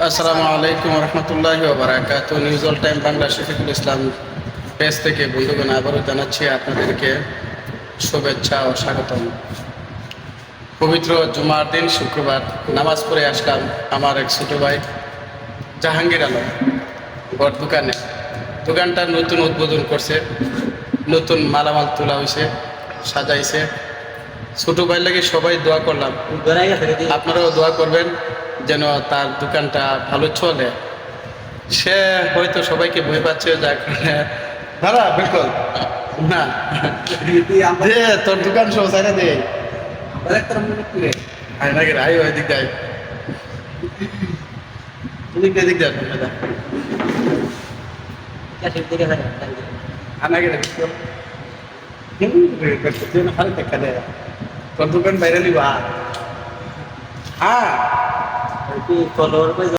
আসসালামু আলাইকুম রহমতুল্লাহি ওয়া বারাকাতুহু। News all time Bangla Shafiqul Islam page থেকে বন্ধুগণ আবারও জানাচ্ছি আপনাদেরকে শুভেচ্ছা ও স্বাগতম। পবিত্র জুমার দিন শুক্রবার নামাজ পড়ে আসলাম আমার এক ছোট ভাই জাহাঙ্গীর আলম ওর দোকানটা নতুন উদ্বোধন করছে, নতুন মালামাল তোলা হয়েছে, সাজাইছে। ছোট ভাই লাগে সবাই দোয়া করলাম, আপনারাও দোয়া করবেন যেন তার দোকানটা ভালো চলে। সে হয়তো সবাইকে ভয় পাচ্ছে, যার কারণে দাঁড়া বিলকুল না দে তোর দোকান সহ সাইরা দে আয় নাকি আয় ওই দিক দেয় দিক দিয়ে দিক দেয় তোর দোকান বাইরে নিবা। হ্যাঁ